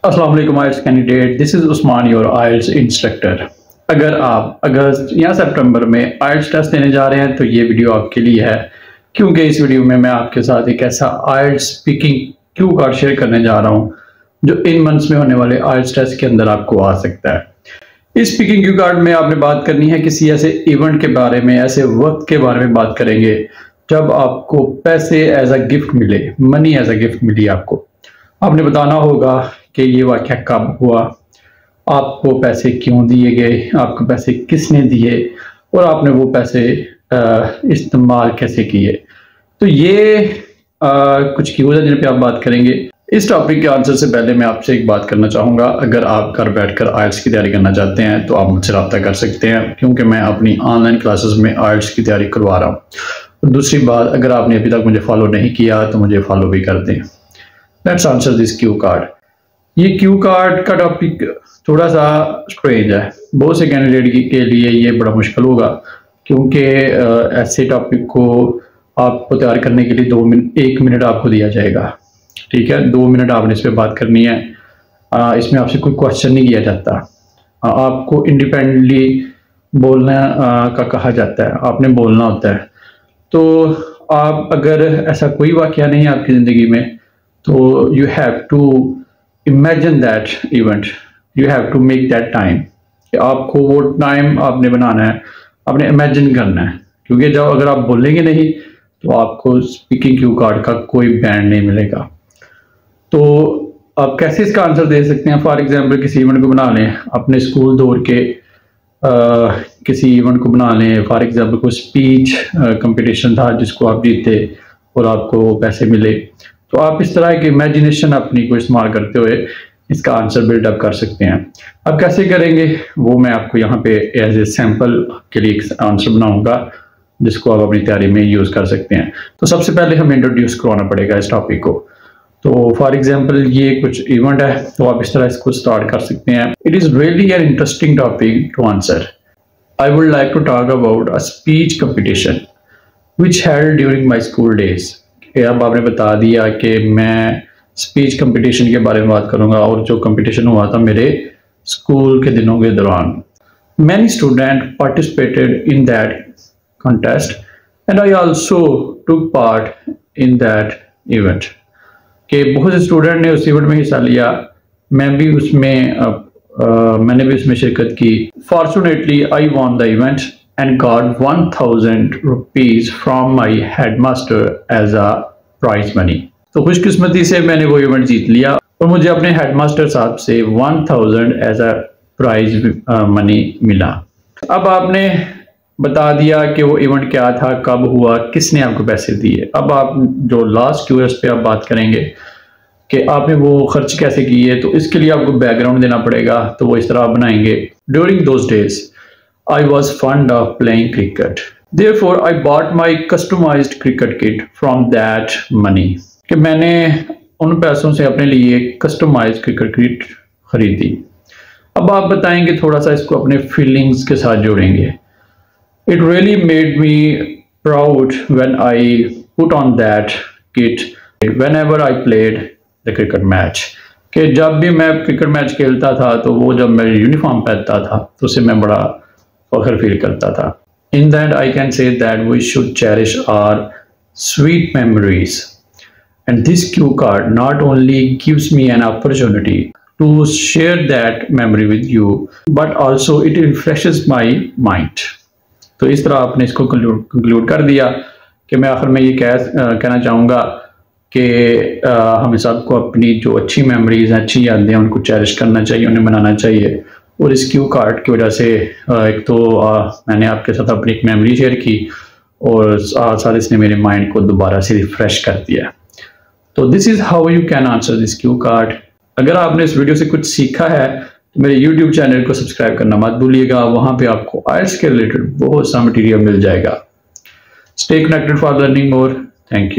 अस्सलाम वालेकुम IELTS candidate, this is Usman your IELTS instructor. अगर आप अगस्त या सितंबर में आइल्स टेस्ट देने जा रहे हैं तो ये वीडियो आपके लिए है, क्योंकि इस वीडियो में मैं आपके साथ एक ऐसा आइल्स स्पीकिंग क्यू कार्ड शेयर करने जा रहा हूँ जो इन मंथ्स में होने वाले आइल्स टेस्ट के अंदर आपको आ सकता है। इस स्पीकिंग क्यू कार्ड में आपने बात करनी है किसी ऐसे इवेंट के बारे में, ऐसे वक्त के बारे में बात करेंगे जब आपको पैसे एज अ गिफ्ट मिले, मनी एज अ गिफ्ट मिली। आपने बताना होगा कि ये वाक़या कब हुआ, आपको पैसे क्यों दिए गए, आपको पैसे किसने दिए और आपने वो पैसे इस्तेमाल कैसे किए। तो ये कुछ क्यूज है जिन पे आप बात करेंगे। इस टॉपिक के आंसर से पहले मैं आपसे एक बात करना चाहूँगा, अगर आप घर बैठकर आइल्स की तैयारी करना चाहते हैं तो आप मुझसे रब्ता कर सकते हैं, क्योंकि मैं अपनी ऑनलाइन क्लासेस में आइल्स की तैयारी करवा रहा हूँ। और दूसरी बात, अगर आपने अभी तक मुझे फॉलो नहीं किया तो मुझे फॉलो भी कर दें। Let's answer this Q card. ये क्यू कार्ड का टॉपिक थोड़ा सा स्ट्रेंज है, बहुत से कैंडिडेट के लिए ये बड़ा मुश्किल होगा, क्योंकि ऐसे टॉपिक को आपको तैयार करने के लिए 1 मिनट आपको दिया जाएगा। ठीक है, 2 मिनट आपने इस पर बात करनी है। इसमें आपसे कोई क्वेश्चन नहीं किया जाता, आपको इंडिपेंडेंटली बोलना का कहा जाता है, आपने बोलना होता है। तो आप अगर ऐसा कोई वाक़या नहीं है आपकी ज़िंदगी में तो you have to imagine that event, you have to make that time. आपको वो टाइम आपने बनाना है, आपने इमेजिन करना है, क्योंकि जब अगर आप बोलेंगे नहीं तो आपको स्पीकिंग क्यू कार्ड का कोई बैंड नहीं मिलेगा। तो आप कैसे इसका आंसर दे सकते हैं? फॉर एग्जांपल किसी इवेंट को बना लें, अपने स्कूल दौर के किसी इवेंट को बना लें। फॉर एग्जांपल कोई स्पीच कंपटीशन था जिसको आप जीते और आपको पैसे मिले, तो आप इस तरह की इमेजिनेशन अपनी को इस्तेमाल करते हुए इसका आंसर बिल्डअप कर सकते हैं। अब कैसे करेंगे वो मैं आपको यहाँ पे एज ए सैम्पल के लिए एक आंसर बनाऊंगा जिसको आप अपनी तैयारी में यूज़ कर सकते हैं। तो सबसे पहले हमें इंट्रोड्यूस करवाना पड़ेगा इस टॉपिक को। तो फॉर एग्जाम्पल ये कुछ इवेंट है, तो आप इस तरह इसको स्टार्ट कर सकते हैं। It is really an interesting topic to answer. I would like to talk about a speech competition which held during my school days. अब आपने बता दिया कि मैं स्पीच कंपटीशन के बारे में बात करूंगा और जो कंपटीशन हुआ था मेरे स्कूल के दिनों के दौरान। Many student participated in that contest and I also took part in that event. कि बहुत से स्टूडेंट ने उस इवेंट में हिस्सा लिया, मैं भी उसमें मैंने भी उसमें शिरकत की। Fortunately I won the event and got 1000 rupees from my headmaster as a prize money। तो खुशकिस्मती से मैंने वो इवेंट जीत लिया और मुझे अपने हेडमास्टर साहब से 1000 एज अ प्राइज मनी मिला। अब आपने बता दिया कि वो इवेंट क्या था, कब हुआ, किसने आपको पैसे दिए। अब आप जो लास्ट क्यूएस पे आप बात करेंगे कि आपने वो खर्च कैसे किए, तो इसके लिए आपको बैकग्राउंड देना पड़ेगा। तो वो इस तरह आप बनाएंगे। During those days I was fond of playing cricket. Therefore, I bought my customized cricket kit from that money. कि मैंने उन पैसों से अपने लिए कस्टमाइज्ड क्रिकेट किट खरीदी। अब आप बताएंगे, थोड़ा सा इसको अपने फीलिंग्स के साथ जोड़ेंगे। It really made me proud when I put on that kit whenever I played the cricket match. कि जब भी मैं क्रिकेट मैच खेलता था तो वो जब मैं यूनिफॉर्म पहनता था तो उससे मैं बड़ा फख्र फील करता था। In the end, I can say that we should cherish our sweet memories. And this cue card not only gives me an opportunity to share that memory with you, but also it refreshes my mind. तो इस तरह आपने इसको conclude कर दिया कि मैं आखिर में ये कहना चाहूँगा कि हमें सबको अपनी जो अच्छी मेमोरीज हैं, अच्छी यादें हैं, उनको चेरिश करना चाहिए, उन्हें बनाना चाहिए। और इस क्यू कार्ड की वजह से एक तो मैंने आपके साथ अपनी एक मेमोरी शेयर की और साथ इसने मेरे माइंड को दोबारा से रिफ्रेश कर दिया। तो this is how you can answer this Q card. अगर आपने इस वीडियो से कुछ सीखा है तो मेरे यूट्यूब चैनल को सब्सक्राइब करना मत भूलिएगा, वहाँ पे आपको आइल्स के रिलेटेड बहुत सा मटीरियल मिल जाएगा। Stay connected for learning more. Thank you.